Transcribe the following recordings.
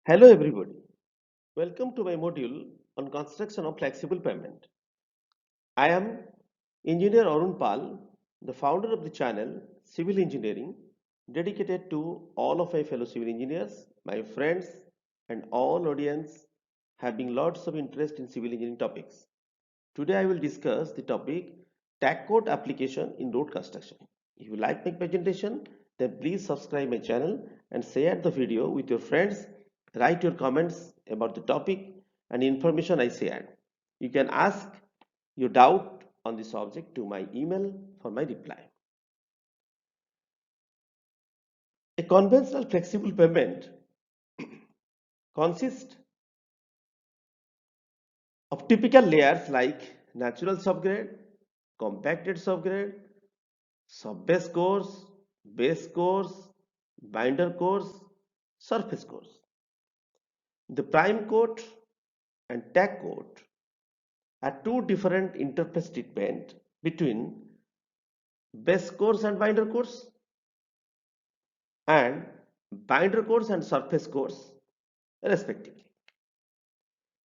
Hello everybody. Welcome to my module on construction of flexible pavement. I am Engineer Arun Pal, the founder of the channel Civil Engineering, dedicated to all of my fellow civil engineers, my friends, and all audience having lots of interest in civil engineering topics. Today I will discuss the topic tag code application in road construction. If you like my presentation, then please subscribe my channel and share the video with your friends. Write your comments about the topic and information I shared. You can ask your doubt on the subject to my email for my reply. A conventional flexible pavement consists of typical layers like natural subgrade, compacted subgrade, subbase course, base course, binder course, surface course. The prime coat and tag coat are two different interface treatment between base course and binder course and binder course and surface course respectively.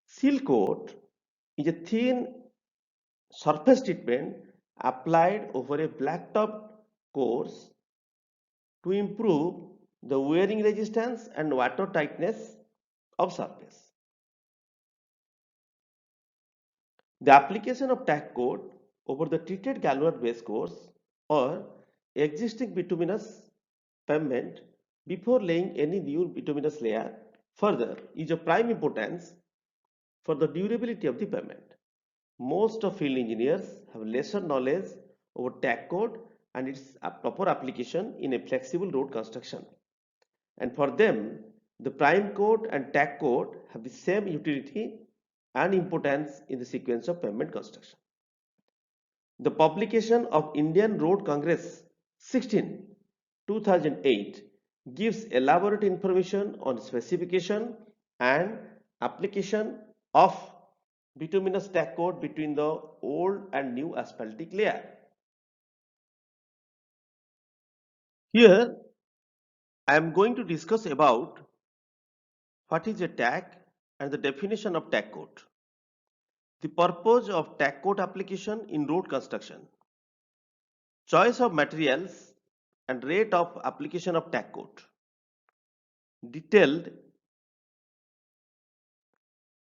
Seal coat is a thin surface treatment applied over a blacktop course to improve the wearing resistance and water tightness of surface. The application of tack coat over the treated granular base course or existing bituminous pavement before laying any new bituminous layer further is of prime importance for the durability of the pavement. Most of field engineers have lesser knowledge over tack coat and its proper application in a flexible road construction. And for them, the prime coat and tack coat have the same utility and importance in the sequence of pavement construction. The publication of Indian Road Congress 16, 2008 gives elaborate information on specification and application of bituminous tack coat between the old and new asphaltic layer. Here I am going to discuss about what is a tack and the definition of tack coat. The purpose of tack coat application in road construction. Choice of materials and rate of application of tack coat. Detailed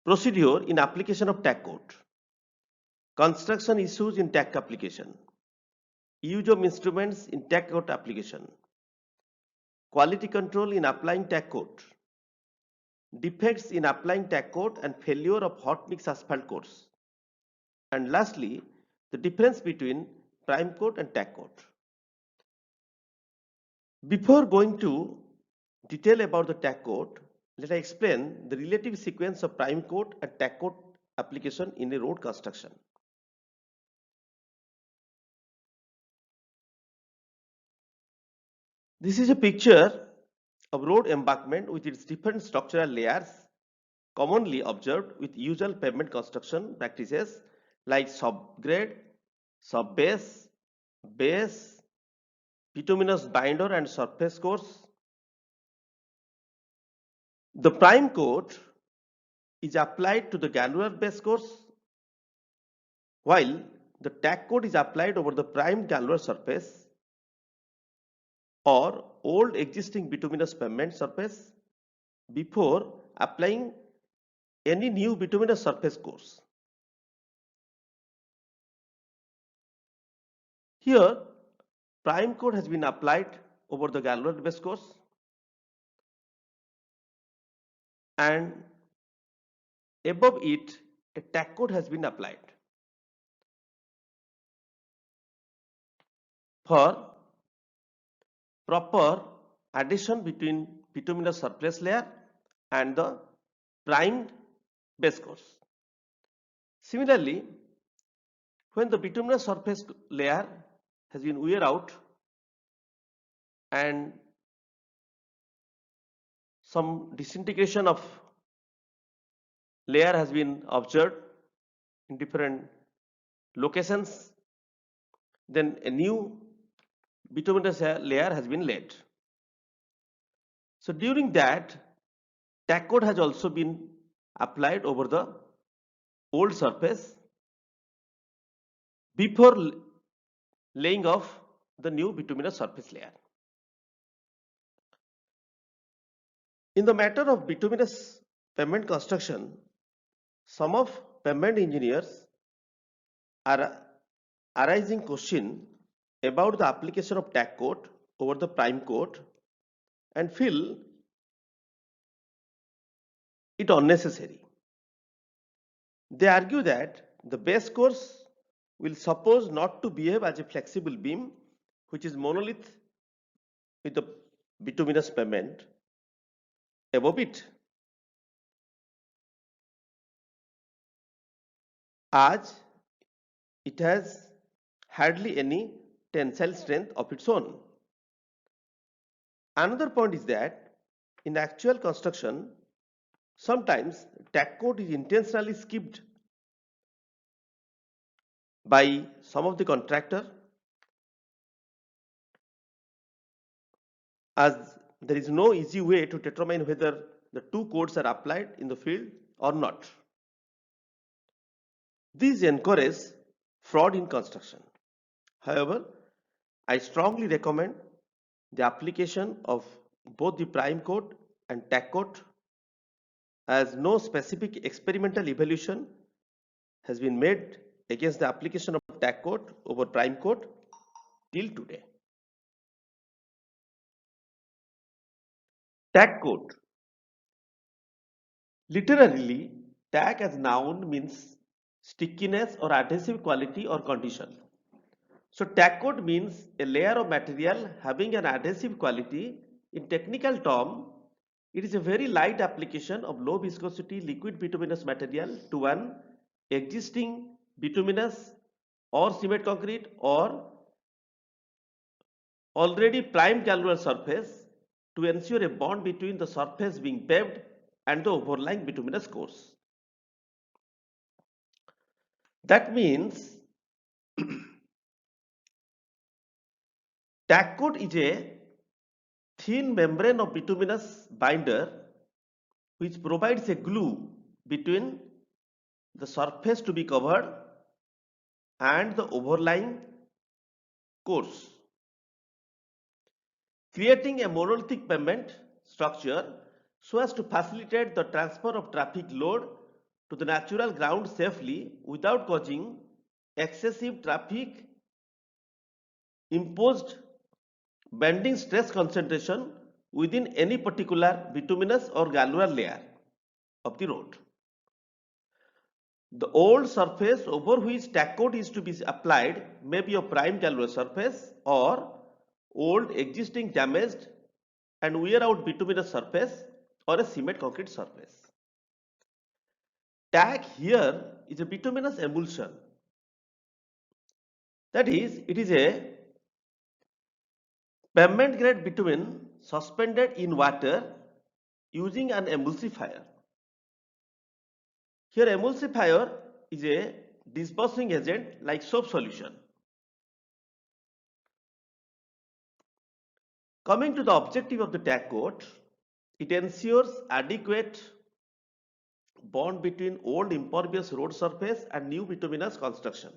procedure in application of tack coat. Construction issues in tack application. Use of instruments in tack coat application. Quality control in applying tack coat. Defects in applying tack coat and failure of hot mix asphalt coats. And lastly, the difference between prime coat and tack coat. Before going to detail about the tack coat, let I explain the relative sequence of prime coat and tack coat application in a road construction. This is a picture of road embankment with its different structural layers commonly observed with usual pavement construction practices like subgrade, subbase, base, bituminous binder and surface course. The prime coat is applied to the granular base course while the tack coat is applied over the prime granular surface or old existing bituminous pavement surface before applying any new bituminous surface course. Here, prime coat has been applied over the granular base course and above it a tack coat has been applied. For proper addition between bituminous surface layer and the primed base course. Similarly, when the bituminous surface layer has been wear out and some disintegration of layer has been observed in different locations, then a new bituminous layer has been laid. So during that, tack coat has also been applied over the old surface before laying off the new bituminous surface layer. In the matter of bituminous pavement construction, some of pavement engineers are arising question about the application of tack coat over the prime coat and feel it unnecessary. They argue that the base course will suppose not to behave as a flexible beam which is monolith with the bituminous pavement above it, as it has hardly any tensile strength of its own. Another point is that in actual construction, sometimes tack coat is intentionally skipped by some of the contractor, as there is no easy way to determine whether the two coats are applied in the field or not. These encourage fraud in construction. However, I strongly recommend the application of both the prime coat and tack coat, as no specific experimental evaluation has been made against the application of tack coat over prime coat till today. Tack coat. Literally, tack as noun means stickiness or adhesive quality or condition. So tack coat means a layer of material having an adhesive quality. In technical term, it is a very light application of low viscosity liquid bituminous material to an existing bituminous or cement concrete or already primed galvanized surface to ensure a bond between the surface being paved and the overlying bituminous course. That means tack coat is a thin membrane of bituminous binder which provides a glue between the surface to be covered and the overlying course, creating a monolithic pavement structure so as to facilitate the transfer of traffic load to the natural ground safely without causing excessive traffic imposed bending stress concentration within any particular bituminous or galvanized layer of the road. The old surface over which tack coat is to be applied may be a prime galvanized surface or old existing damaged and wear out bituminous surface or a cement concrete surface. Tack here is a bituminous emulsion. That is, it is a pavement grade bitumen suspended in water using an emulsifier. Here emulsifier is a dispersing agent like soap solution. Coming to the objective of the tack coat, it ensures adequate bond between old impervious road surface and new bituminous construction.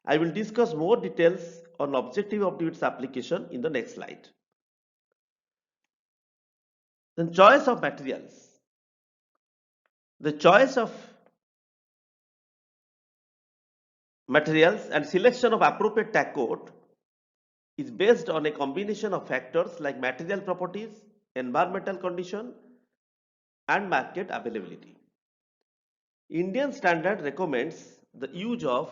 I will discuss more details on objective of its application in the next slide. Then choice of materials. The choice of materials and selection of appropriate tack coat is based on a combination of factors like material properties, environmental condition, and market availability. Indian standard recommends the use of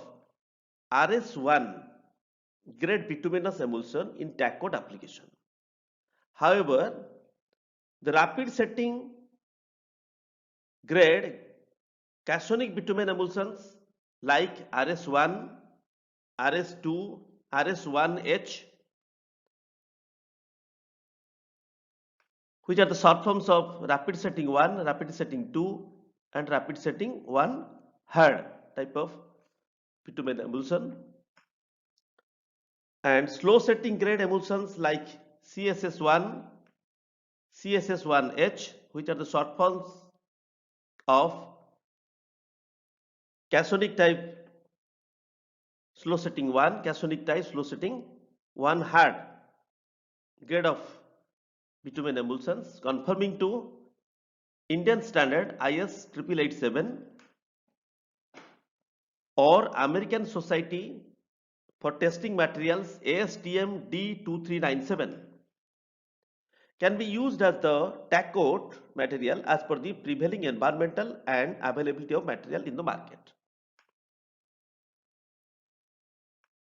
RS1 grade bituminous emulsion in tack coat application. However, the rapid setting grade cationic bitumen emulsions like RS1, RS2, RS1H, which are the short forms of rapid setting 1, rapid setting 2, and rapid setting 1 hard type of bitumen emulsion, and slow setting grade emulsions like CSS1, CSS1H, which are the short forms of cationic type slow setting 1, cationic type slow setting 1 hard grade of bitumen emulsions conforming to Indian standard IS 8887 or American Society for Testing Materials ASTM D2397 can be used as the tack coat material as per the prevailing environmental and availability of material in the market.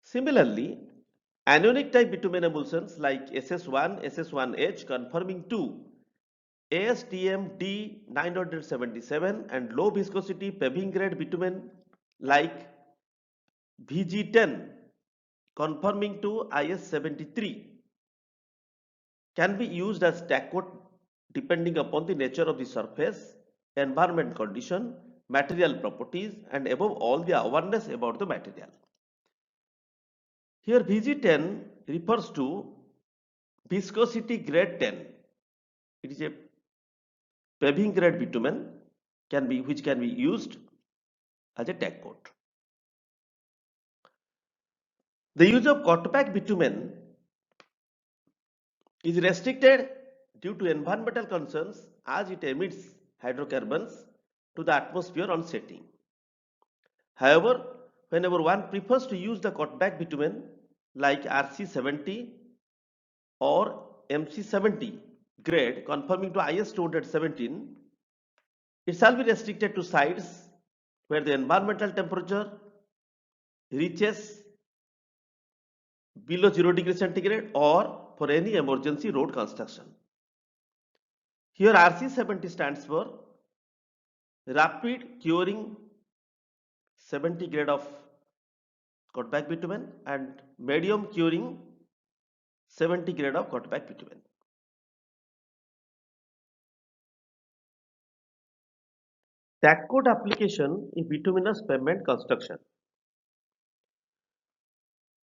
Similarly, anionic type bitumen emulsions like SS1, SS1H conforming to ASTM D977 and low viscosity paving grade bitumen like VG10 conforming to IS 73 can be used as tack coat depending upon the nature of the surface, environment condition, material properties, and above all the awareness about the material. Here VG10 refers to viscosity grade 10. It is a paving grade bitumen which can be used as a tack coat. The use of cutback bitumen is restricted due to environmental concerns as it emits hydrocarbons to the atmosphere on setting. However, whenever one prefers to use the cutback bitumen like RC70 or MC70 grade conforming to IS 217, it shall be restricted to sites where the environmental temperature reaches below 0 degree centigrade or for any emergency road construction. Here RC70 stands for rapid curing 70 grade of cutback bitumen and medium curing 70 grade of cutback bitumen. Tack coat application in bituminous pavement construction.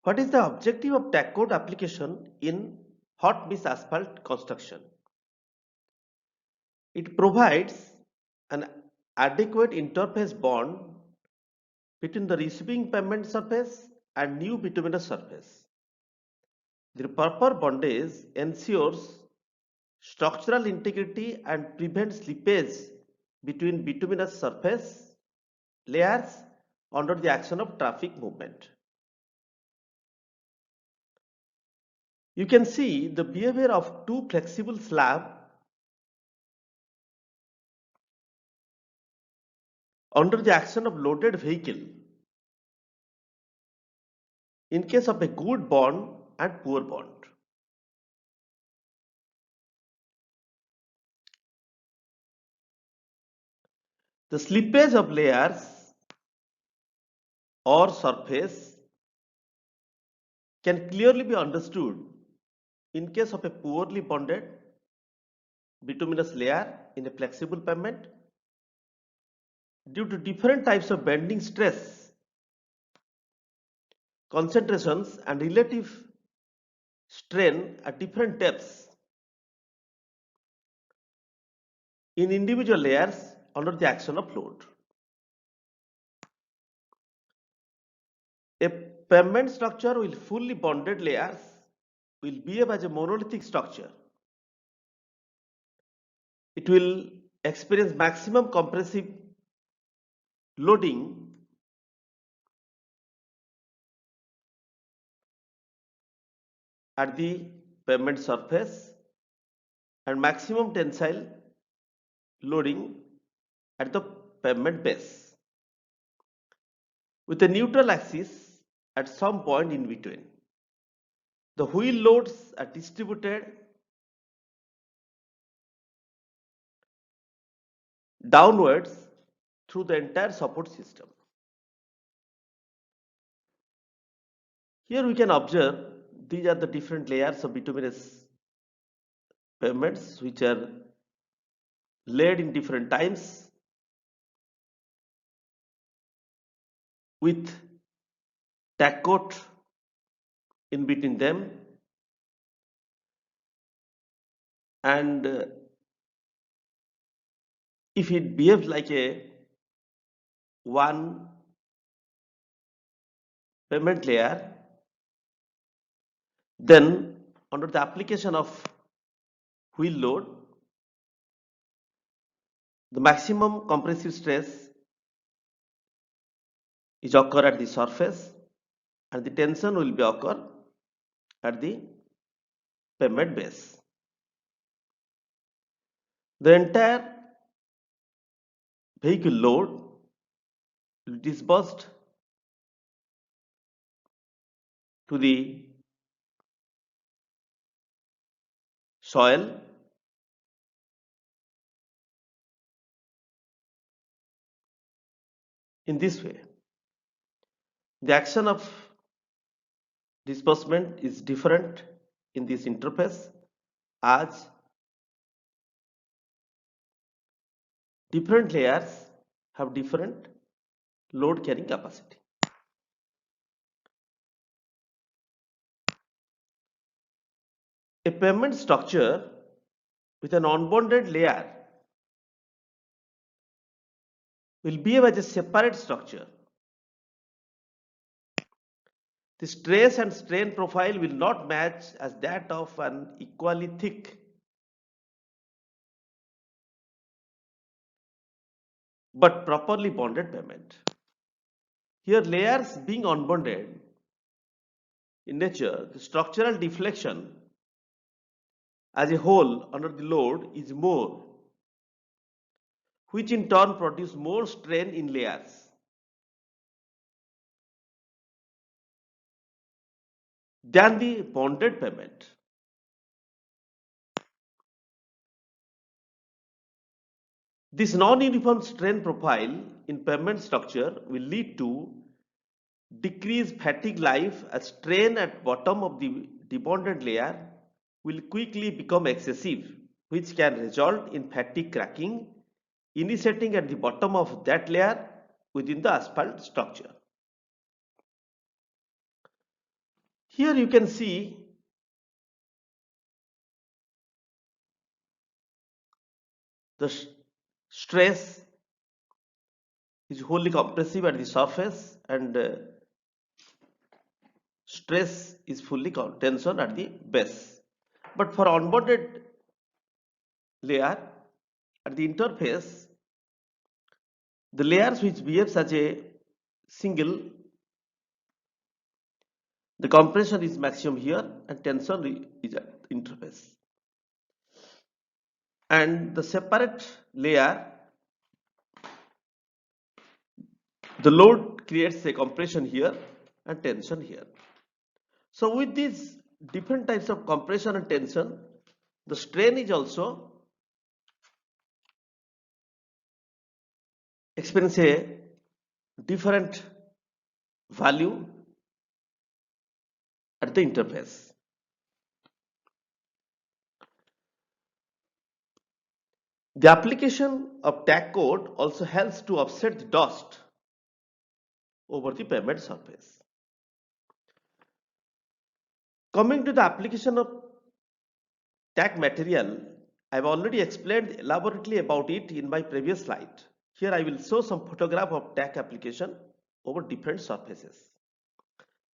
What is the objective of tack coat application in hot mix asphalt construction? It provides an adequate interface bond between the receiving pavement surface and new bituminous surface. The proper bondage ensures structural integrity and prevents slippage between bituminous surface layers under the action of traffic movement. You can see the behavior of two flexible slabs under the action of loaded vehicle in case of a good bond and poor bond. The slippage of layers or surface can clearly be understood in case of a poorly bonded bituminous layer in a flexible pavement due to different types of bending stress, concentrations and relative strain at different depths in individual layers under the action of load. A pavement structure with fully bonded layers will behave as a monolithic structure. It will experience maximum compressive loading at the pavement surface and maximum tensile loading at the pavement base with a neutral axis at some point in between. The wheel loads are distributed downwards through the entire support system. Here we can observe these are the different layers of bituminous pavements which are laid in different times with tack coat in between them, and if it behaves like a one payment layer, then under the application of wheel load, the maximum compressive stress is occur at the surface and the tension will be occur at the pavement base. The entire vehicle load will be dispersed to the soil in this way. The action of disbursement is different in this interface as different layers have different load carrying capacity. A pavement structure with an unbonded layer will behave as a separate structure. The stress and strain profile will not match as that of an equally thick but properly bonded pavement. Here layers being unbonded in nature, the structural deflection as a whole under the load is more, which in turn produce more strain in layers than the bonded pavement. This non-uniform strain profile in pavement structure will lead to decreased fatigue life as strain at bottom of the debonded layer will quickly become excessive, which can result in fatigue cracking initiating at the bottom of that layer within the asphalt structure. Here you can see the stress is wholly compressive at the surface and stress is fully tension at the base. But for unbonded layer at the interface, the layers which behaves as a single, the compression is maximum here and tension is at interface. And the separate layer, the load creates a compression here and tension here. So with these different types of compression and tension, the strain is also experience a different value at the interface. The application of tag coat also helps to offset the dust over the pavement surface. Coming to the application of tag material, I have already explained elaborately about it in my previous slide. Here I will show some photograph of tag application over different surfaces.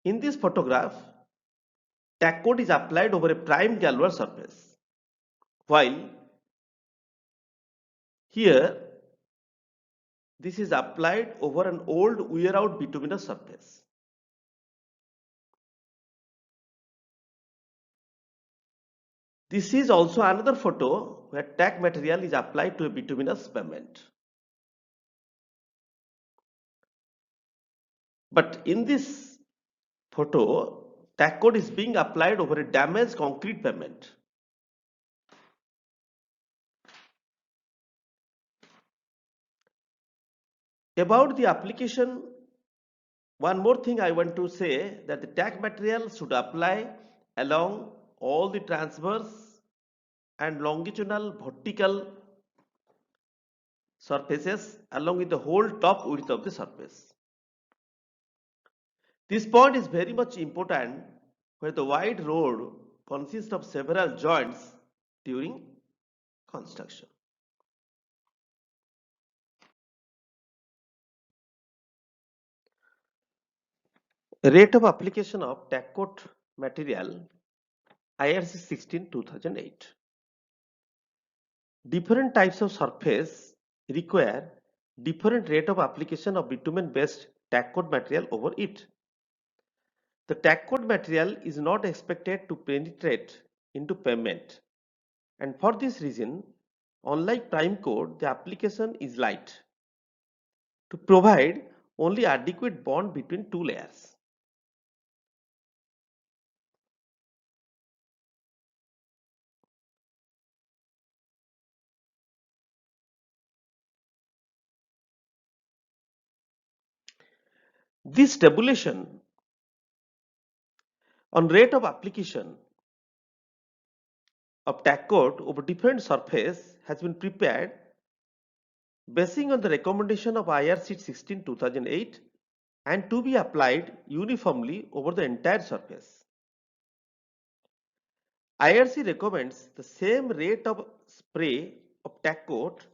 In this photograph, tag coat is applied over a prime galva surface, while here this is applied over an old wear out bituminous surface. This is also another photo where tag material is applied to a bituminous pavement. But in this photo, tag coat is being applied over a damaged concrete pavement. About the application, one more thing I want to say that the tag material should apply along all the transverse and longitudinal vertical surfaces along with the whole top width of the surface. This point is very much important where the wide road consists of several joints during construction. Rate of application of tack coat material IRC 16/2008. Different types of surface require different rate of application of bitumen based tack coat material over it. The tack coat material is not expected to penetrate into pavement, and for this reason, unlike prime coat, the application is light to provide only adequate bond between two layers. This tabulation on rate of application of tack coat over different surface has been prepared basing on the recommendation of IRC 16/2008 and to be applied uniformly over the entire surface. IRC recommends the same rate of spray of tack coat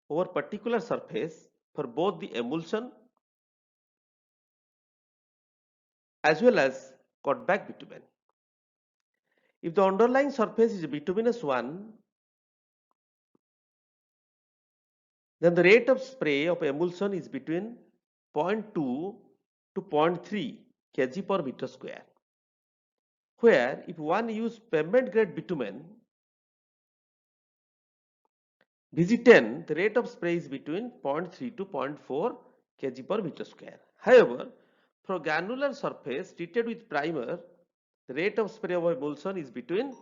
over particular surface for both the emulsion as well as cutback bitumen. If the underlying surface is a bituminous one, then the rate of spray of emulsion is between 0.2 to 0.3 kg per meter square. Where if one use pavement grade bitumen VG10, the rate of spray is between 0.3 to 0.4 kg per meter square. However, for granular surface treated with primer, the rate of spray of emulsion is between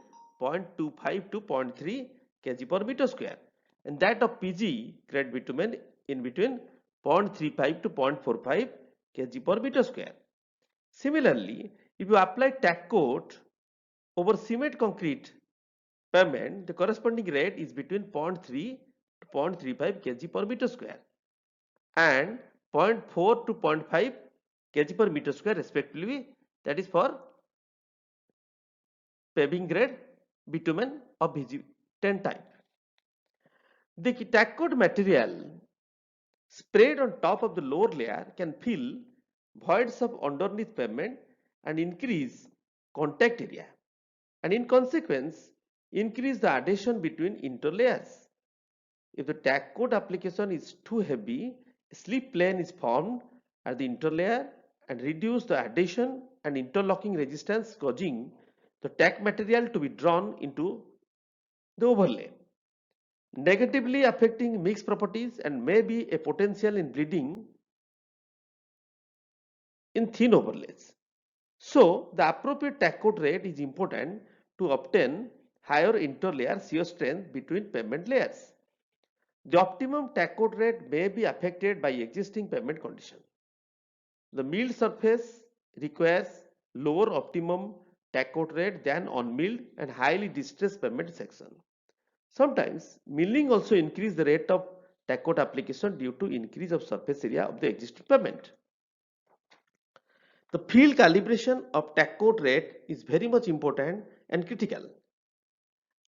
0.25 to 0.3 kg per meter square, and that of PG grade bitumen in between 0.35 to 0.45 kg per meter square. Similarly, if you apply tack coat over cement concrete pavement, the corresponding rate is between 0.3 to 0.35 kg per meter square and 0.4 to 0.5 kg per meter square respectively, that is for paving grade bitumen of VG10 type. The tack coat material sprayed on top of the lower layer can fill voids of underneath pavement and increase contact area, and in consequence increase the adhesion between interlayers. If the tack coat application is too heavy, a slip plane is formed at the interlayer and reduce the adhesion and interlocking resistance, causing the tack material to be drawn into the overlay, negatively affecting mix properties and may be a potential in bleeding in thin overlays. So, the appropriate tack coat rate is important to obtain higher interlayer shear strength between pavement layers. The optimum tack coat rate may be affected by existing pavement condition. The milled surface requires lower optimum tack coat rate than unmilled and highly distressed pavement section. Sometimes milling also increase the rate of tack coat application due to increase of surface area of the existing pavement. The field calibration of tack coat rate is very much important and critical.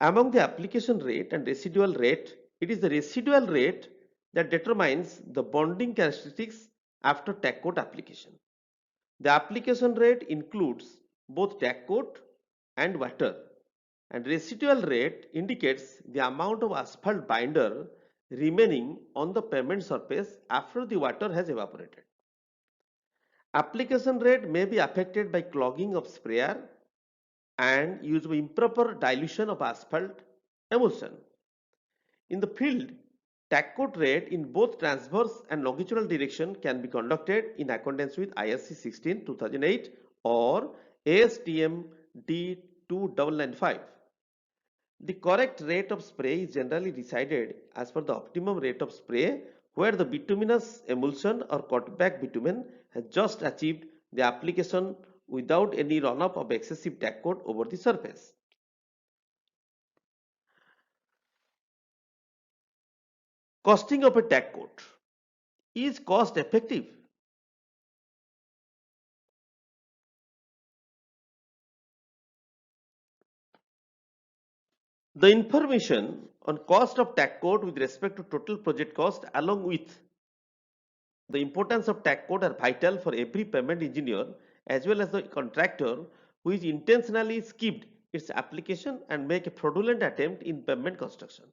Among the application rate and residual rate, it is the residual rate that determines the bonding characteristics after tack coat application. The application rate includes both tack coat and water, and residual rate indicates the amount of asphalt binder remaining on the pavement surface after the water has evaporated. Application rate may be affected by clogging of sprayer and use of improper dilution of asphalt emulsion. In the field, tack coat rate in both transverse and longitudinal direction can be conducted in accordance with IRC 16/2008 or ASTM D2995. The correct rate of spray is generally decided as per the optimum rate of spray where the bituminous emulsion or cutback bitumen has just achieved the application without any runoff of excessive tack coat over the surface. Costing of a tack coat. Is cost effective? The information on cost of tack coat with respect to total project cost along with the importance of tack coat are vital for every pavement engineer as well as the contractor who is intentionally skipped its application and make a fraudulent attempt in pavement construction.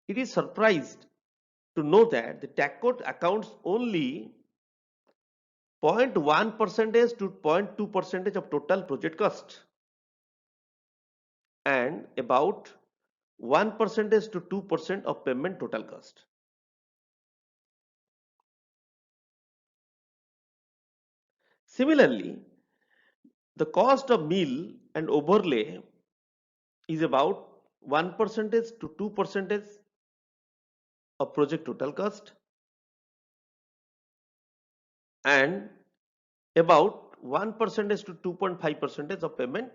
It is surprised to know that the tax code accounts only 0.1% to 0.2% of total project cost and about 1% to 2% of payment total cost. Similarly, the cost of mill and overlay is about 1% to 2% of project total cost and about 1% to 2.5% of payment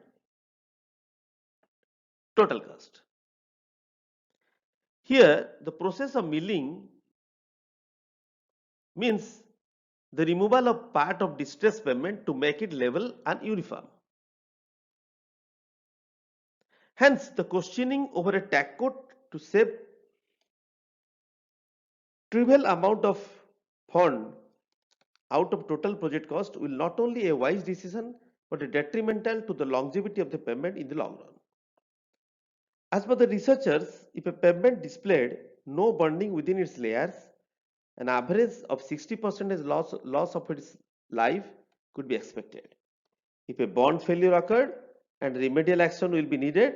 total cost. Here, the process of milling means the removal of part of distress payment to make it level and uniform. Hence, the questioning over a tax code to save trivial amount of fund out of total project cost will not only a wise decision but a detrimental to the longevity of the payment in the long run. As per the researchers, if a pavement displayed no bonding within its layers, an average of 60% loss of its life could be expected. If a bond failure occurred and remedial action will be needed,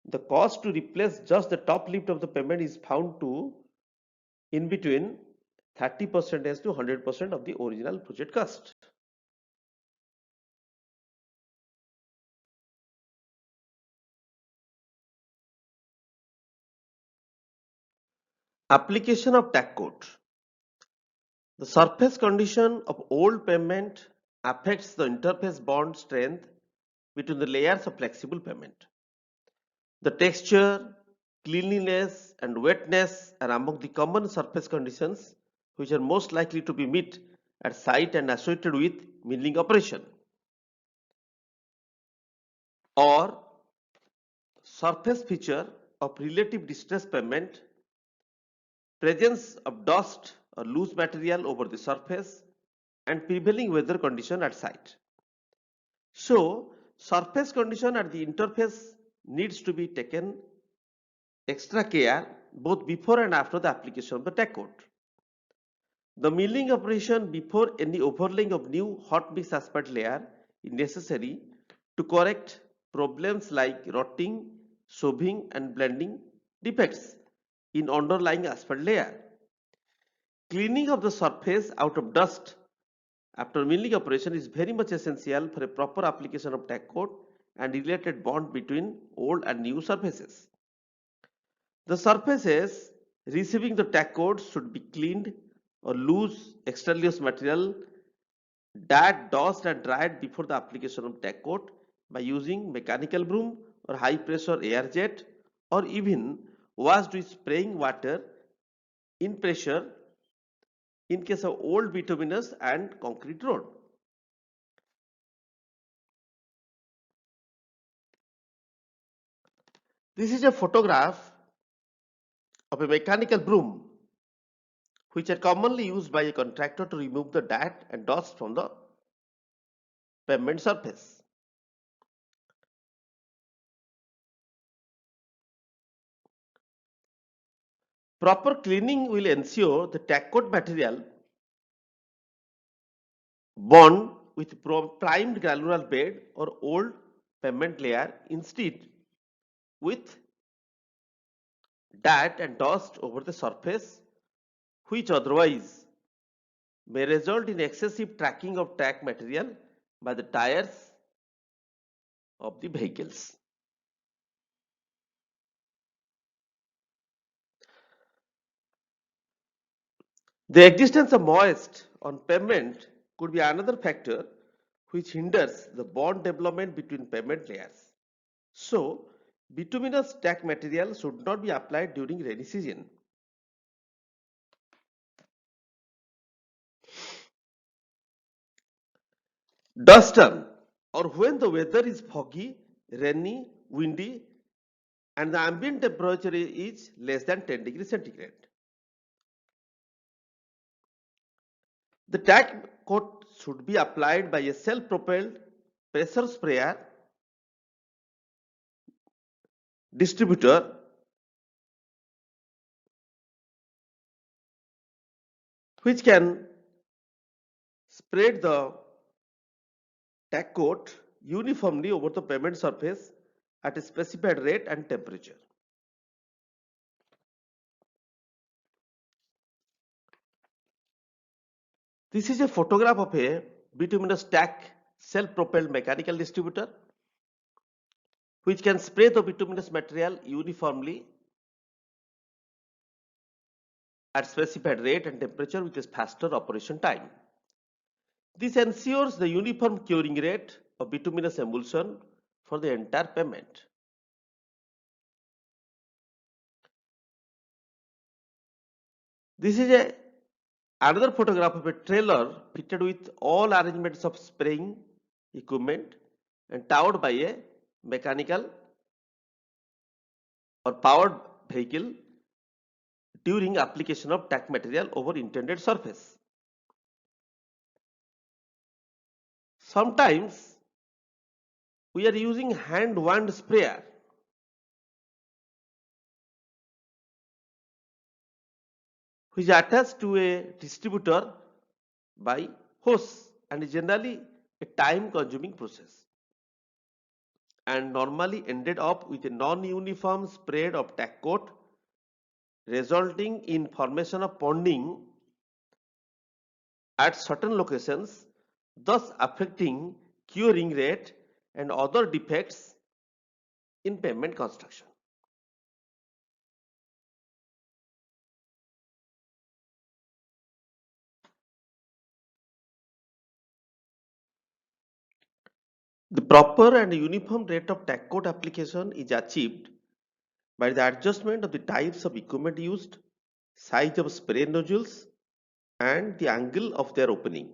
the cost to replace just the top lift of the pavement is found to in between 30% to 100% of the original project cost. Application of tax code. The surface condition of old pavement affects the interface bond strength between the layers of flexible pavement. The texture, cleanliness and wetness are among the common surface conditions which are most likely to be met at site and associated with milling operation. Or surface feature of relative distress pavement, presence of dust or loose material over the surface and prevailing weather condition at site. So, surface condition at the interface needs to be taken extra care both before and after the application of the tack code. The milling operation before any overlaying of new hot mix asphalt layer is necessary to correct problems like rotting, shoving and blending defects in underlying asphalt layer. Cleaning of the surface out of dust after milling operation is very much essential for a proper application of tack coat and related bond between old and new surfaces. The surfaces receiving the tack coat should be cleaned or loose extraneous material that dust and dried before the application of tack coat by using mechanical broom or high pressure air jet or even washed with spraying water in pressure in case of old bituminous and concrete road. This is a photograph of a mechanical broom which are commonly used by a contractor to remove the dirt and dust from the pavement surface. Proper cleaning will ensure the tack coat material bond with primed granular bed or old pavement layer instead with dirt and dust over the surface, which otherwise may result in excessive tracking of tack material by the tires of the vehicles. The existence of moist on pavement could be another factor which hinders the bond development between pavement layers. So, bituminous tack material should not be applied during rainy season. Dust storm or when the weather is foggy, rainy, windy and the ambient temperature is less than 10 degrees centigrade. The tack coat should be applied by a self-propelled pressure sprayer distributor which can spread the tack coat uniformly over the pavement surface at a specified rate and temperature. This is a photograph of a bituminous tack self-propelled mechanical distributor which can spray the bituminous material uniformly at specified rate and temperature with a faster operation time. This ensures the uniform curing rate of bituminous emulsion for the entire pavement. This is another photograph of a trailer fitted with all arrangements of spraying equipment and towed by a mechanical or powered vehicle during application of tack material over intended surface. Sometimes we are using hand wand sprayer which is attached to a distributor by hose and is generally a time consuming process and normally ended up with a non-uniform spread of tack coat resulting in formation of ponding at certain locations, thus affecting curing rate and other defects in pavement construction. The proper and uniform rate of tack coat application is achieved by the adjustment of the types of equipment used, size of spray nozzles, and the angle of their opening,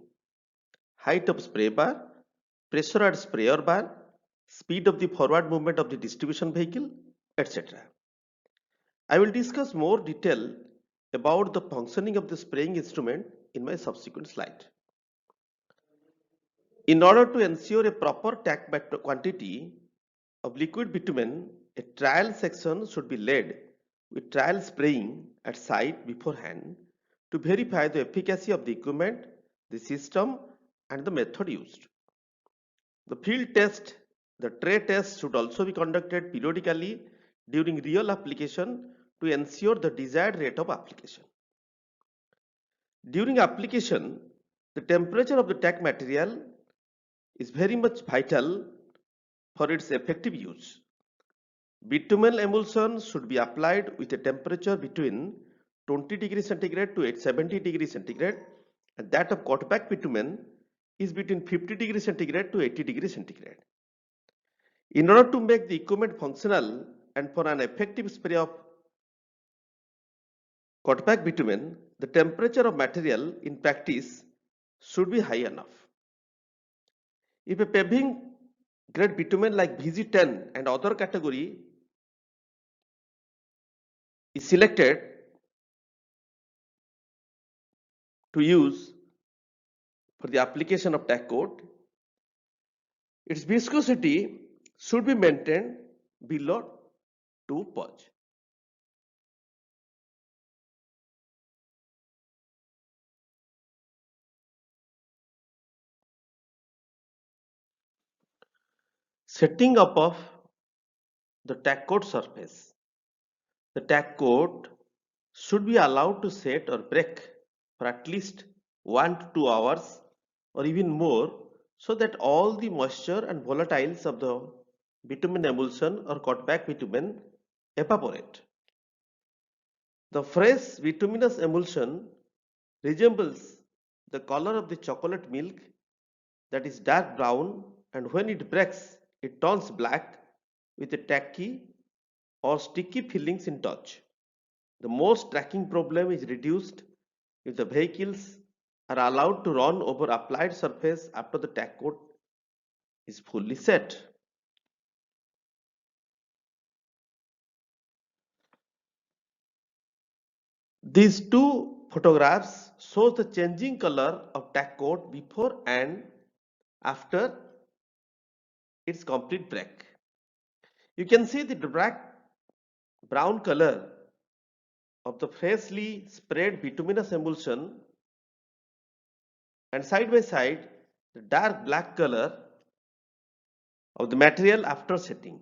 height of spray bar, pressure at sprayer bar, speed of the forward movement of the distribution vehicle, etc. I will discuss more detail about the functioning of the spraying instrument in my subsequent slide. In order to ensure a proper tack quantity of liquid bitumen, a trial section should be led with trial spraying at site beforehand to verify the efficacy of the equipment, the system, and the method used. The field test, the tray test should also be conducted periodically during real application to ensure the desired rate of application. During application, the temperature of the tack material is very much vital for its effective use. Bitumen emulsion should be applied with a temperature between 20 degrees centigrade to 70 degrees centigrade, and that of cutback bitumen is between 50 degrees centigrade to 80 degrees centigrade. In order to make the equipment functional and for an effective spray of cutback bitumen, the temperature of material in practice should be high enough. If a paving grade bitumen like VG10 and other category is selected to use for the application of tack coat, its viscosity should be maintained below 2 purge. Setting up of the tack coat surface. The tack coat should be allowed to set or break for at least 1 to 2 hours or even more so that all the moisture and volatiles of the bitumen emulsion or cutback bitumen evaporate. The fresh bituminous emulsion resembles the color of the chocolate milk that is dark brown, and when it breaks it turns black with a tacky or sticky feelings in touch. The most tracking problem is reduced if the vehicles are allowed to run over applied surface after the tack coat is fully set. These two photographs shows the changing color of tack coat before and after its complete break. You can see the brown color of the freshly sprayed bituminous emulsion and side by side the dark black color of the material after setting.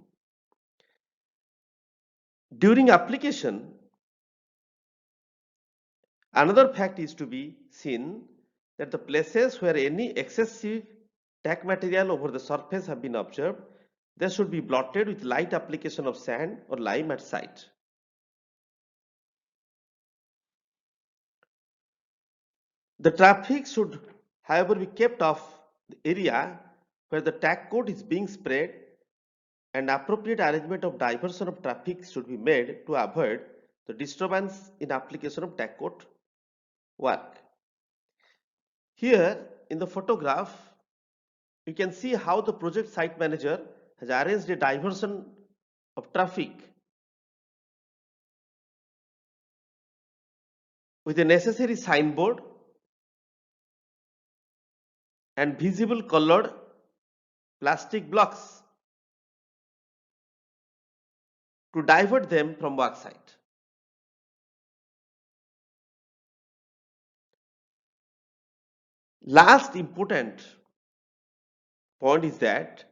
During application, another fact is to be seen that the places where any excessive tack material over the surface have been observed, they should be blotted with light application of sand or lime at site. The traffic should, however, be kept off the area where the tack coat is being sprayed, and appropriate arrangement of diversion of traffic should be made to avoid the disturbance in application of tack coat work. Here in the photograph, you can see how the project site manager has arranged a diversion of traffic with a necessary signboard and visible colored plastic blocks to divert them from work site. Last important point is that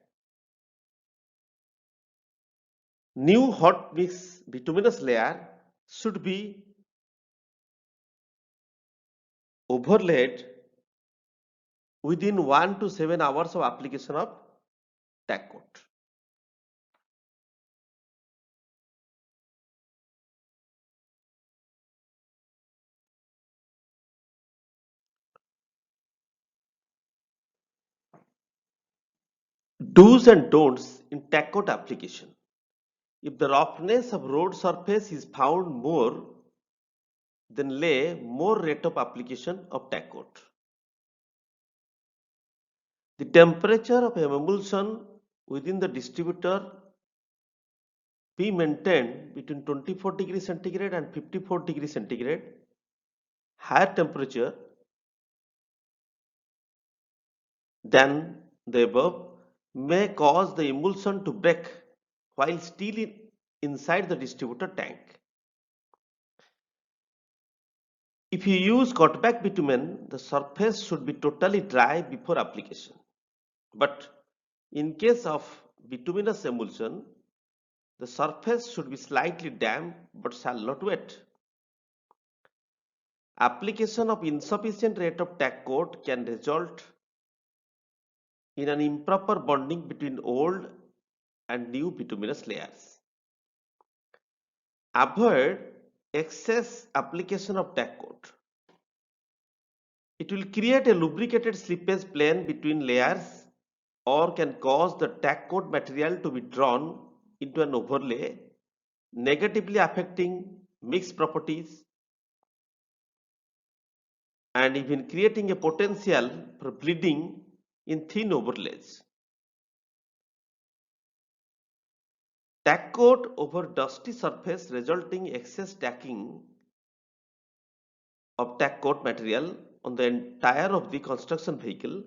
new hot mix bituminous layer should be overlaid within 1 to 7 hours of application of tack coat. Do's and don'ts in tack coat application. If the roughness of road surface is found more, then lay more rate of application of tack coat. The temperature of emulsion within the distributor be maintained between 24 degrees centigrade and 54 degrees centigrade. Higher temperature than the above may cause the emulsion to break while still inside the distributor tank. If you use cutback bitumen, the surface should be totally dry before application. But in case of bituminous emulsion, the surface should be slightly damp but shall not wet. Application of insufficient rate of tack coat can result in an improper bonding between old and new bituminous layers. Avoid excess application of tack coat. It will create a lubricated slippage plane between layers or can cause the tack coat material to be drawn into an overlay, negatively affecting mix properties and even creating a potential for bleeding in thin overlays. Tack coat over dusty surface resulting excess tacking of tack coat material on the entire of the construction vehicle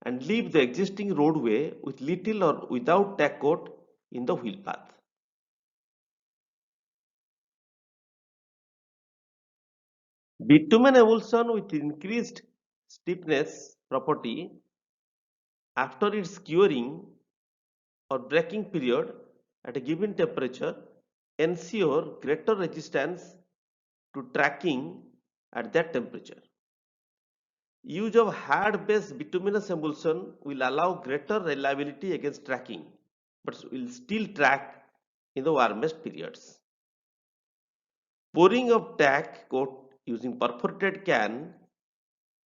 and leave the existing roadway with little or without tack coat in the wheel path. Bitumen emulsion with increased stiffness property after its curing or breaking period at a given temperature ensure greater resistance to tracking at that temperature. Use of hard-based bituminous emulsion will allow greater reliability against tracking, but will still track in the warmest periods. Pouring of tack coat using perforated can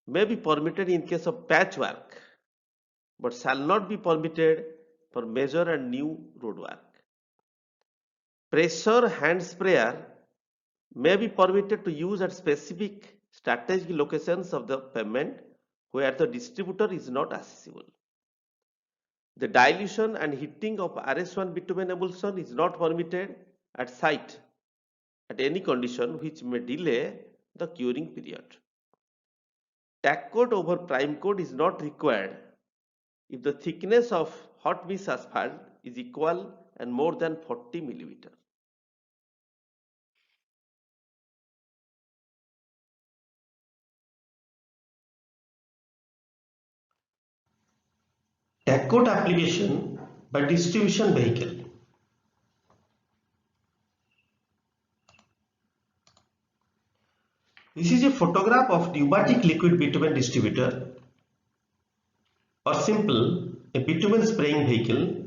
may be permitted in case of patchwork, but shall not be permitted for major and new roadwork. Pressure hand sprayer may be permitted to use at specific strategic locations of the pavement where the distributor is not accessible. The dilution and heating of RS1 bitumen emulsion is not permitted at site at any condition which may delay the curing period. Tack coat over prime coat is not required if the thickness of hot mix asphalt is equal and more than 40 mm. Tack coat application by distribution vehicle. This is a photograph of pneumatic liquid bitumen distributor, or simple a bitumen spraying vehicle.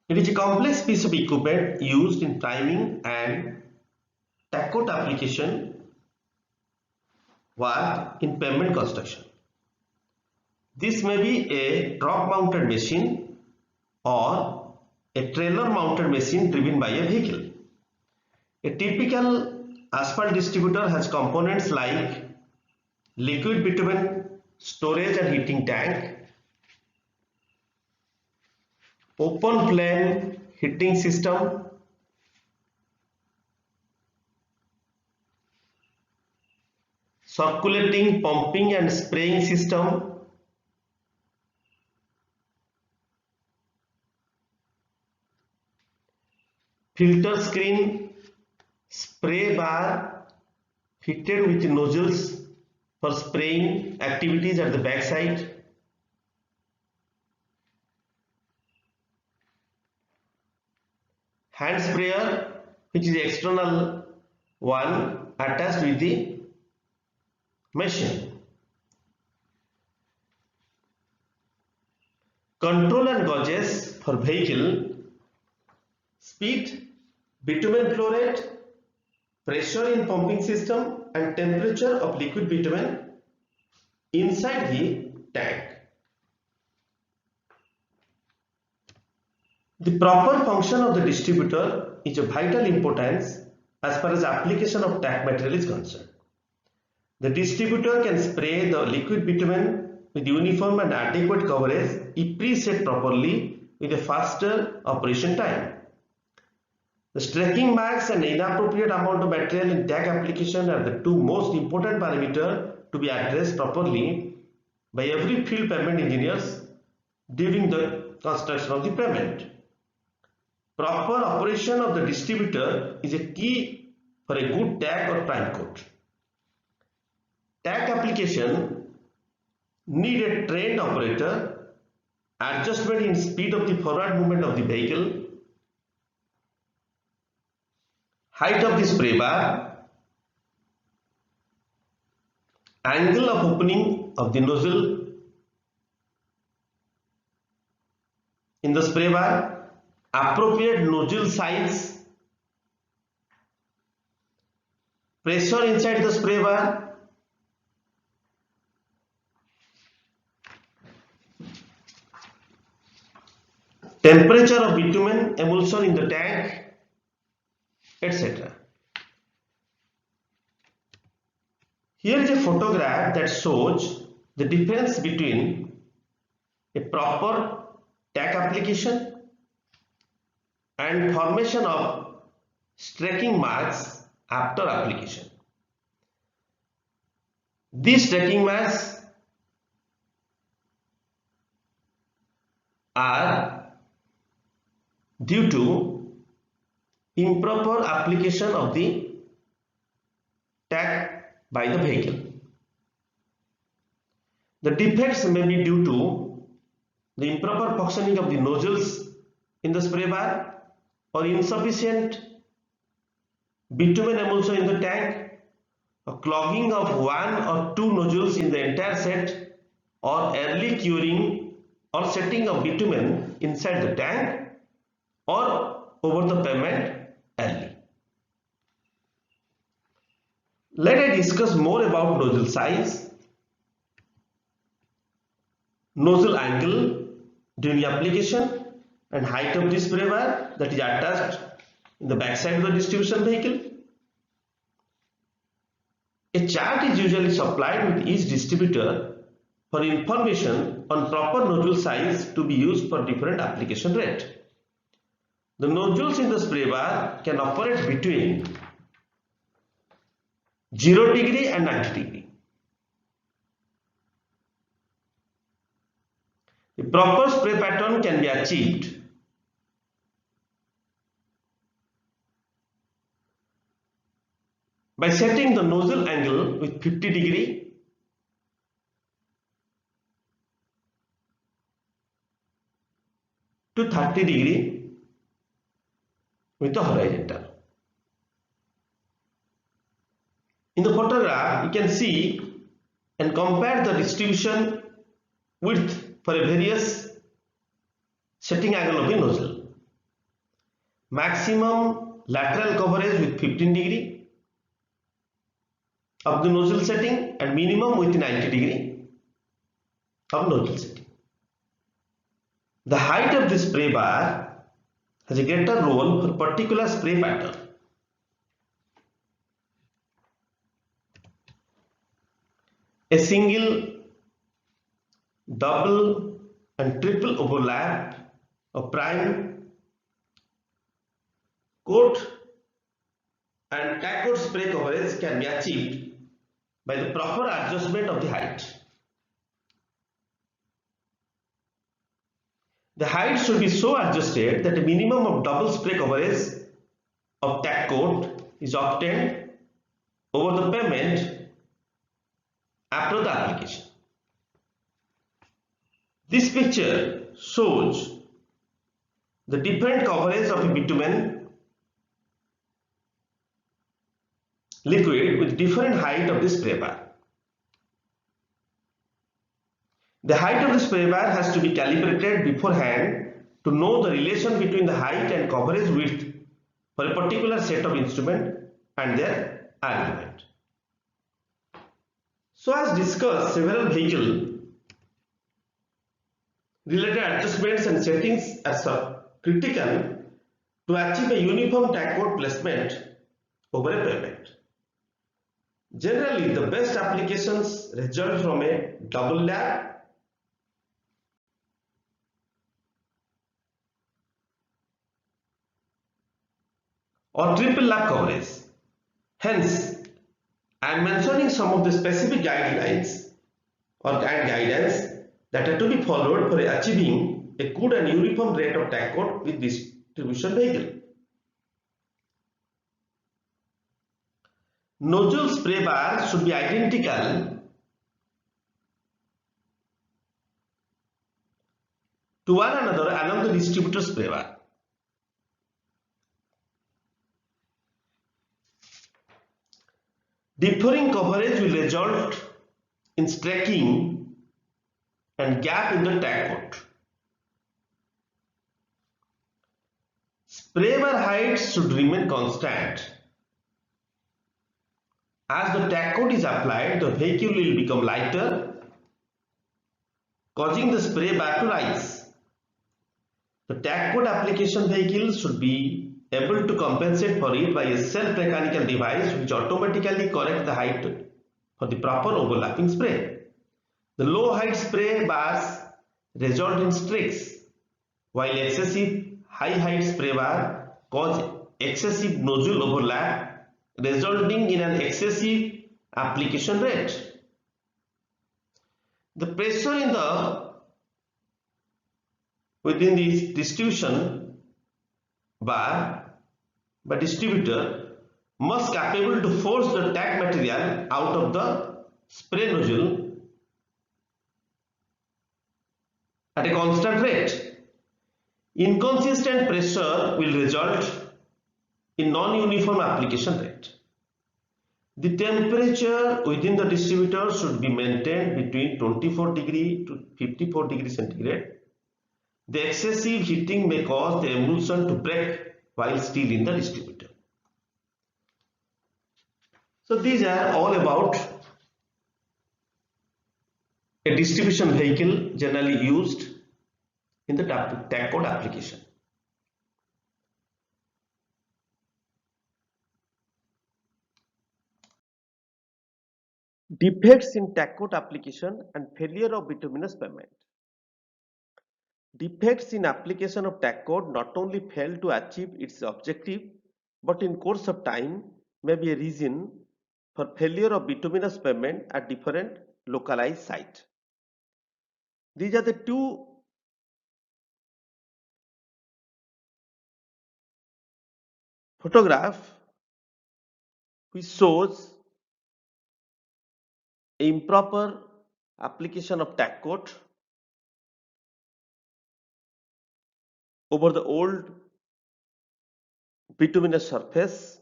It is a complex piece of equipment used in priming and tack coat application work in pavement construction. This may be a truck mounted machine or a trailer mounted machine driven by a vehicle. A typical asphalt distributor has components like liquid bitumen storage and heating tank, open flame heating system, circulating pumping and spraying system, filter screen, spray bar fitted with nozzles for spraying activities at the backside, hand sprayer which is the external one attached with the machine. Control and gauges for vehicle: speed, bitumen flow rate, pressure in pumping system and temperature of liquid bitumen inside the tank. The proper function of the distributor is of vital importance as far as application of tack material is concerned. The distributor can spray the liquid bitumen with uniform and adequate coverage if preset properly with a faster operation time. The stacking marks and inappropriate amount of material in tack application are the two most important parameters to be addressed properly by every field pavement engineers during the construction of the pavement. Proper operation of the distributor is a key for a good tack or prime coat. Tack application need a trained operator, adjustment in speed of the forward movement of the vehicle, height of the spray bar, angle of opening of the nozzle in the spray bar, appropriate nozzle size, pressure inside the spray bar, temperature of bitumen emulsion in the tank, etc. Here is a photograph that shows the difference between a proper tack application and formation of stacking marks after application. These stacking marks are due to improper application of the tack by the vehicle. The defects may be due to the improper functioning of the nozzles in the spray bar, or insufficient bitumen emulsion in the tank, or clogging of one or two nozzles in the entire set, or early curing or setting of bitumen inside the tank or over the pavement early. Let us discuss more about nozzle size, nozzle angle during application, and height of the spray bar that is attached in the backside of the distribution vehicle. A chart is usually supplied with each distributor for information on proper nozzle size to be used for different application rate. The nozzles in the spray bar can operate between 0 degree and 90 degree. The proper spray pattern can be achieved by setting the nozzle angle with 50 degree to 30 degree with the horizontal. In the photograph, you can see and compare the distribution width for a various setting angle of the nozzle. Maximum lateral coverage with 15 degree of the nozzle setting and minimum with 90 degree of nozzle setting. The height of the spray bar has a greater role for particular spray pattern. A single, double and triple overlap of prime coat and tack coat spray coverage can be achieved by the proper adjustment of the height. The height should be so adjusted that a minimum of double spray coverage of tack coat is obtained over the pavement after the application. This picture shows the different coverage of a bitumen liquid with different height of the spray bar. The height of the spray bar has to be calibrated beforehand to know the relation between the height and coverage width for a particular set of instrument and their alignment. So as discussed, several vehicle related adjustments and settings are critical to achieve a uniform tack coat placement over a pavement. Generally, the best applications result from a double lap or triple lap coverage. Hence, I am mentioning some of the specific guidelines or guidance that are to be followed for achieving a good and uniform rate of tack coat with distribution vehicle. Nozzle spray bar should be identical to one another along the distributor spray bar. Differing coverage will result in stacking and gap in the tack coat. Spray bar height should remain constant. As the tack coat is applied, the vehicle will become lighter, causing the spray bar to rise. The tack coat application vehicle should be able to compensate for it by a self-mechanical device which automatically corrects the height for the proper overlapping spray. The low height spray bars result in streaks, while excessive high height spray bar cause excessive nozzle overlap, resulting in an excessive application rate. The pressure within the distribution bar by distributor must capable to force the tack material out of the spray nozzle at a constant rate. Inconsistent pressure will result in non-uniform application rate. The temperature within the distributor should be maintained between 24 degree to 54 degree centigrade. The excessive heating may cause the emulsion to break while still in the distributor. So these are all about a distribution vehicle generally used in the tack coat application. Defects in tack coat application and failure of bituminous pavement. Defects in application of tack coat not only fail to achieve its objective, but in course of time may be a reason for failure of bituminous pavement at different localized sites. These are the two photographs which shows improper application of tack coat over the old bituminous surface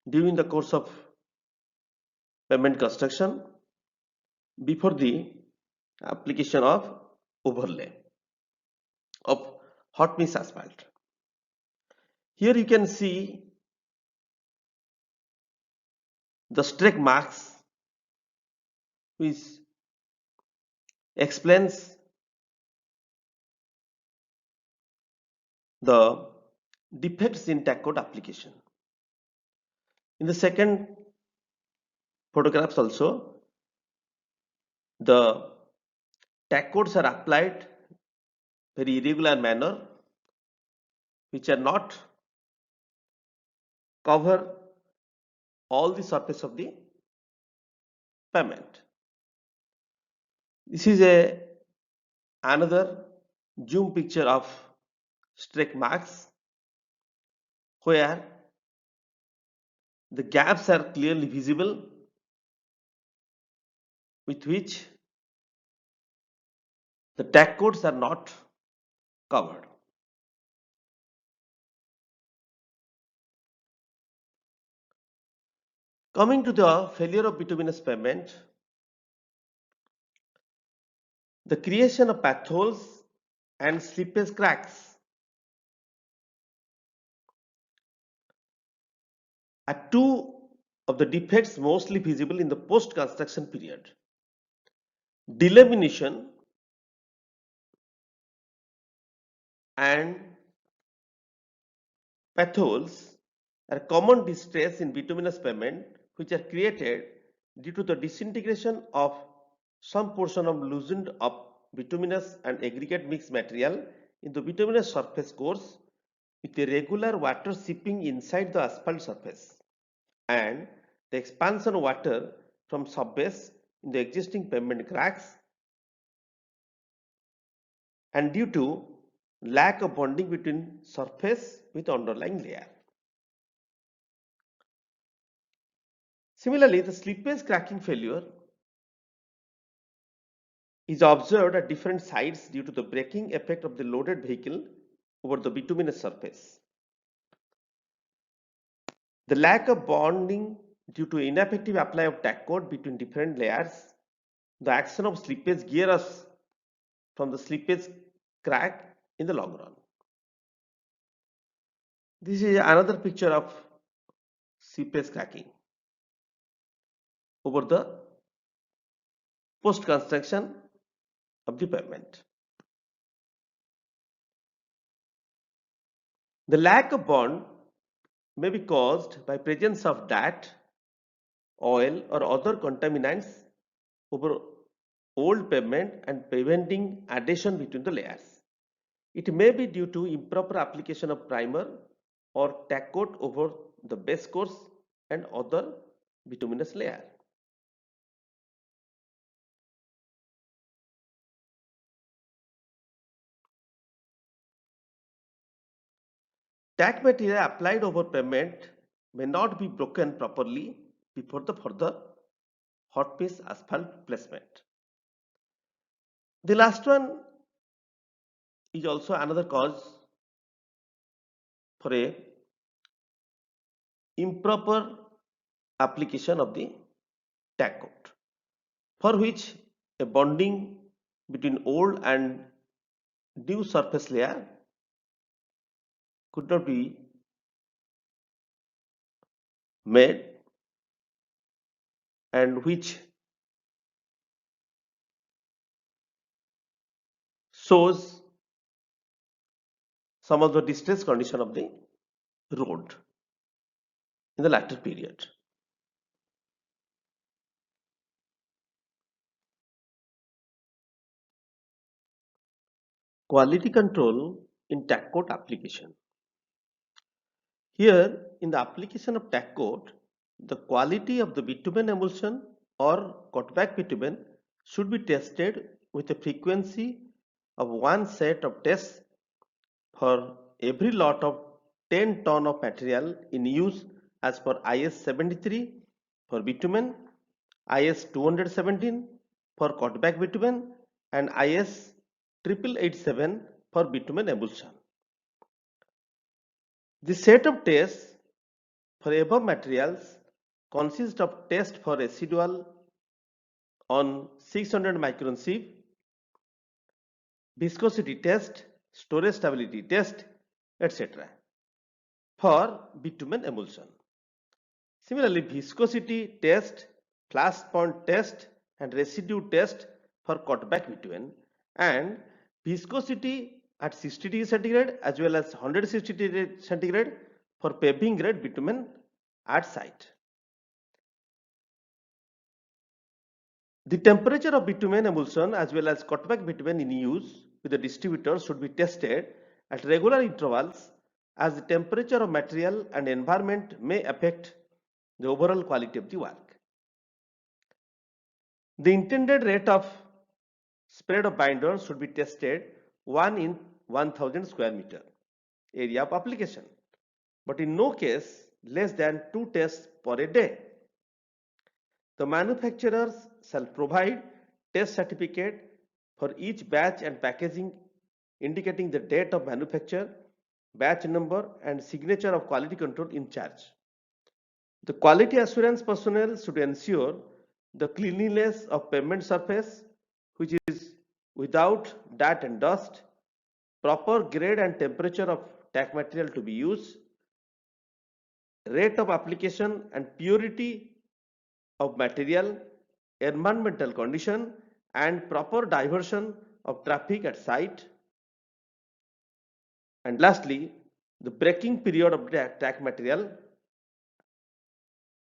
during the course of pavement construction before the application of overlay of hot mix asphalt. Here you can see the streak marks which explains the defects in tack coat application. In the second photographs also, the tack coats are applied very irregular manner which are not cover all the surface of the pavement. This is another zoom picture of streak marks where the gaps are clearly visible with which the tack coats are not covered. Coming to the failure of bituminous pavement, the creation of potholes and slippage cracks are two of the defects mostly visible in the post-construction period. Delamination and potholes are common distress in bituminous pavement which are created due to the disintegration of some portion of loosened up bituminous and aggregate mixed material in the bituminous surface course with a regular water seeping inside the asphalt surface and the expansion of water from subbase in the existing pavement cracks and due to lack of bonding between surface with underlying layer. Similarly, the slippage cracking failure is observed at different sites due to the braking effect of the loaded vehicle over the bituminous surface. The lack of bonding due to ineffective apply of tack coat between different layers, the action of slippage gear us from the slippage crack in the long run. This is another picture of slippage cracking over the post construction of the pavement. The lack of bond may be caused by presence of dirt, oil or other contaminants over old pavement and preventing adhesion between the layers. It may be due to improper application of primer or tack coat over the base course and other bituminous layer. Tack material applied over pavement may not be broken properly before the further hot mix asphalt placement. The last one is also another cause for a improper application of the tack coat, for which a bonding between old and new surface layer could not be made and which shows some of the distress condition of the road in the latter period. Quality control in tack coat application. Here in the application of tack coat, The quality of the bitumen emulsion or cutback bitumen should be tested with a frequency of one set of tests for every lot of 10 ton of material in use as per IS 73 for bitumen, IS 217 for cutback bitumen and IS 8887 for bitumen emulsion. The set of tests for above materials consists of test for residual on 600 micron sieve, viscosity test, storage stability test, etc. for bitumen emulsion. Similarly, viscosity test, flash point test and residue test for cutback bitumen and viscosity at 60 degree centigrade as well as 160 degree centigrade for paving grade bitumen at site. The temperature of bitumen emulsion as well as cutback bitumen in use with the distributor should be tested at regular intervals as the temperature of material and environment may affect the overall quality of the work. The intended rate of spread of binders should be tested 1 in 1000 square meter area of application, but in no case less than 2 tests per a day. The manufacturers shall provide test certificate for each batch and packaging indicating the date of manufacture, batch number and signature of quality control in charge. The quality assurance personnel should ensure the cleanliness of pavement surface which is without dirt and dust, proper grade and temperature of tack material to be used, rate of application and purity of material, environmental condition and proper diversion of traffic at site, and lastly the breaking period of the tack material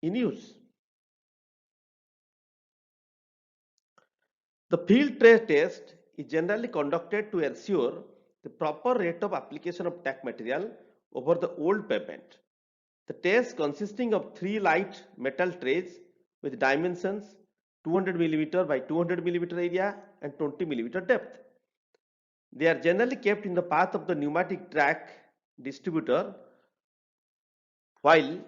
in use. The field tray test is generally conducted to ensure the proper rate of application of tack material over the old pavement. The test consisting of 3 light metal trays with dimensions 200 mm by 200 mm area and 20 mm depth. They are generally kept in the path of the pneumatic track distributor while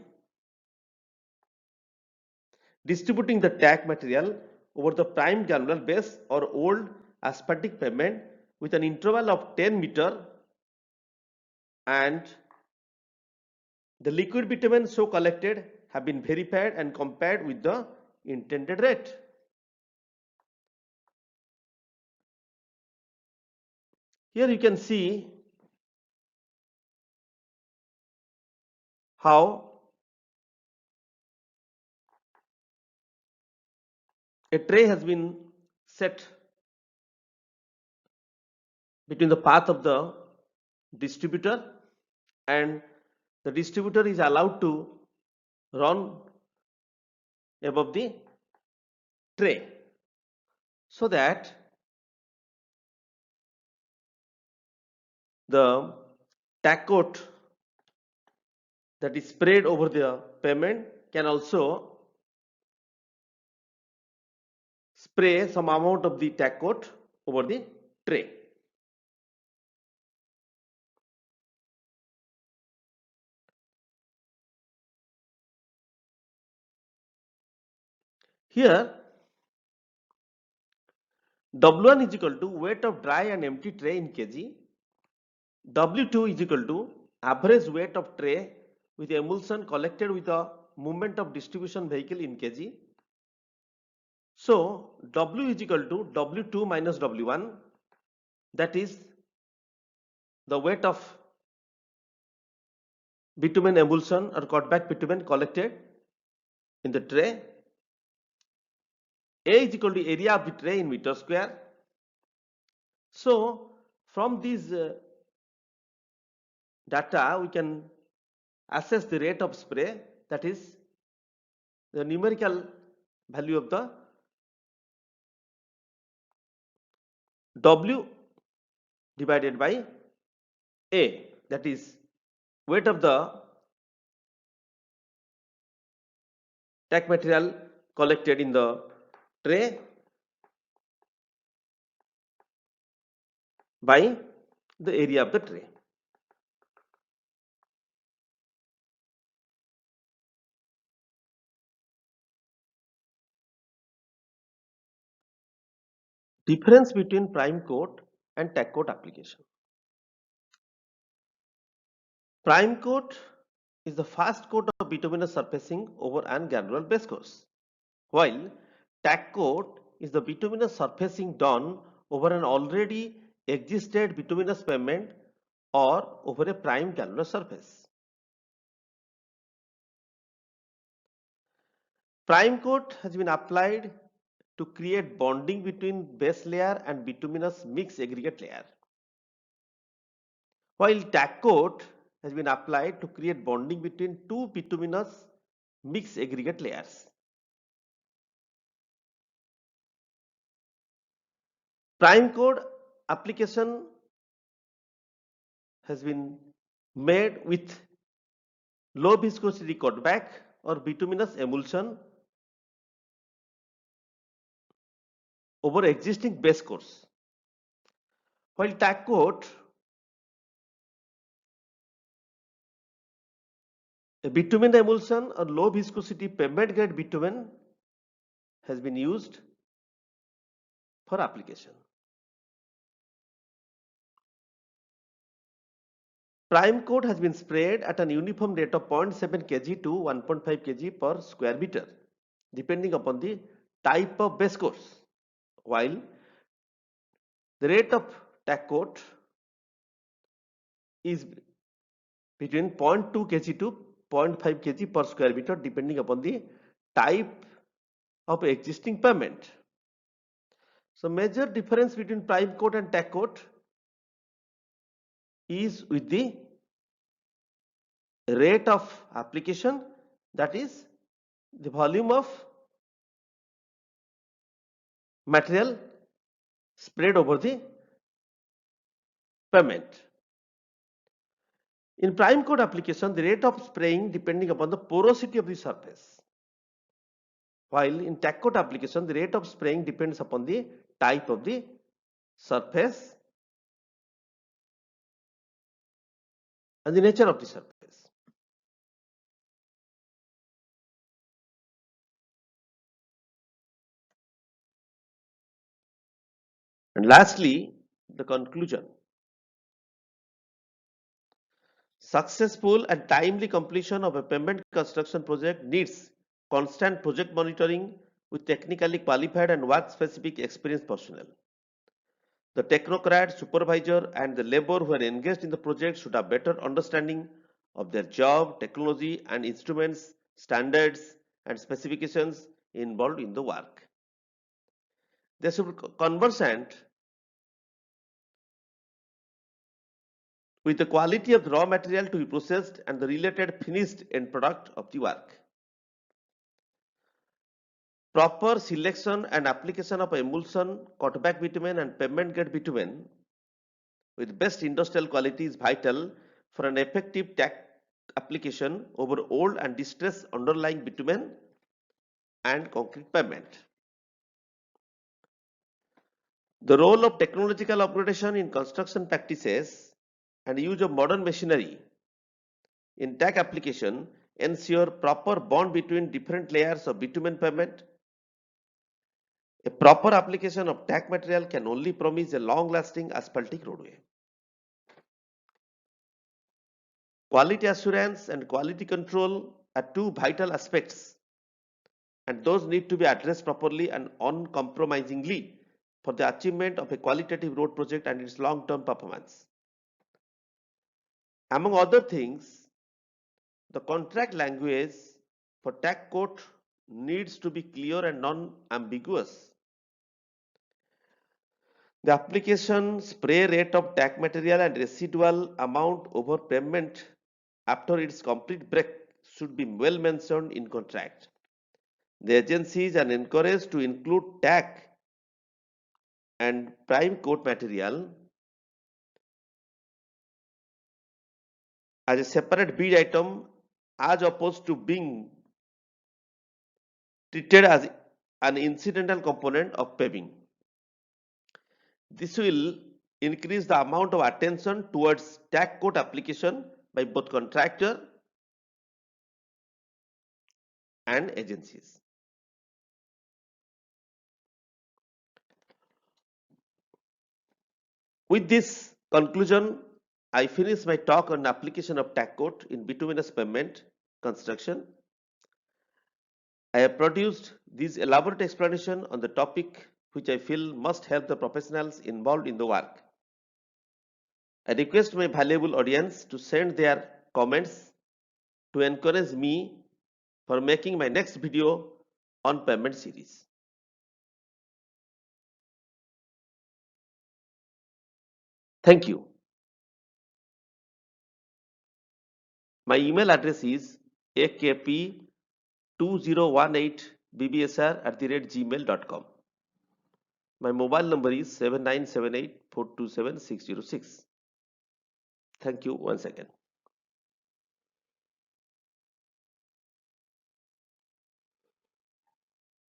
distributing the tack material over the prime granular base or old asphaltic pavement with an interval of 10 meter, and the liquid bitumen so collected have been verified and compared with the intended rate. Here you can see how a tray has been set between the path of the distributor, and the distributor is allowed to run above the tray so that the tack coat that is sprayed over the pavement can also spray some amount of the tack coat over the tray. Here W1 is equal to weight of dry and empty tray in kg, W2 is equal to average weight of tray with emulsion collected with the movement of distribution vehicle in kg. So W is equal to W2 minus W1, that is the weight of bitumen emulsion or cutback bitumen collected in the tray. A is equal to area of the tray in meter square. So from these data we can assess the rate of spray, that is the numerical value of the W divided by A, that is weight of the tack material collected in the tray by the area of the tray. Difference between prime coat and tack coat application. Prime coat is the first coat of bituminous surfacing over an granular base course, while tack coat is the bituminous surfacing done over an already existed bituminous pavement or over a prime granular surface. Prime coat has been applied to create bonding between base layer and bituminous mixed aggregate layer, while tack coat has been applied to create bonding between two bituminous mixed aggregate layers. Prime coat application has been made with low viscosity cutback or bituminous emulsion over existing base course, while tack coat, a bitumen emulsion or low viscosity pavement grade bitumen has been used for application. Prime coat has been sprayed at an uniform rate of 0.7 kg to 1.5 kg per square meter, depending upon the type of base course, while the rate of tack coat is between 0.2 kg to 0.5 kg per square meter, depending upon the type of existing pavement. So major difference between prime coat and tack coat is with the rate of application, that is the volume of material spread over the pavement. In prime coat application, the rate of spraying depending upon the porosity of the surface, while in tack coat application, the rate of spraying depends upon the type of the surface and the nature of the surface. And lastly, the conclusion. Successful and timely completion of a pavement construction project needs constant project monitoring with technically qualified and work-specific experienced personnel. The technocrat, supervisor, and the labor who are engaged in the project should have better understanding of their job, technology, and instruments, standards, and specifications involved in the work. They should be conversant with the quality of the raw material to be processed and the related finished end product of the work. Proper selection and application of emulsion, cutback bitumen, and pavement grade bitumen with best industrial quality is vital for an effective tack application over old and distressed underlying bitumen and concrete pavement. The role of technological upgradation in construction practices and use of modern machinery in tack application ensure proper bond between different layers of bitumen pavement. A proper application of tack material can only promise a long-lasting asphaltic roadway. Quality assurance and quality control are two vital aspects, and those need to be addressed properly and uncompromisingly for the achievement of a qualitative road project and its long-term performance. Among other things, the contract language for tack coat needs to be clear and non-ambiguous. The application, spray rate of tack material and residual amount over pavement after its complete break should be well mentioned in contract. The agencies are encouraged to include tack and prime coat material as a separate bid item as opposed to being treated as an incidental component of paving. This will increase the amount of attention towards tag coat application by both contractor and agencies. With this conclusion, I finish my talk on application of tag coat in bituminous pavement construction. I have produced this elaborate explanation on the topic which I feel must help the professionals involved in the work. I request my valuable audience to send their comments to encourage me for making my next video on pavement series. Thank you. My email address is akp2018bbsr@gmail.com. My mobile number is 7978 427 606. Thank you once again.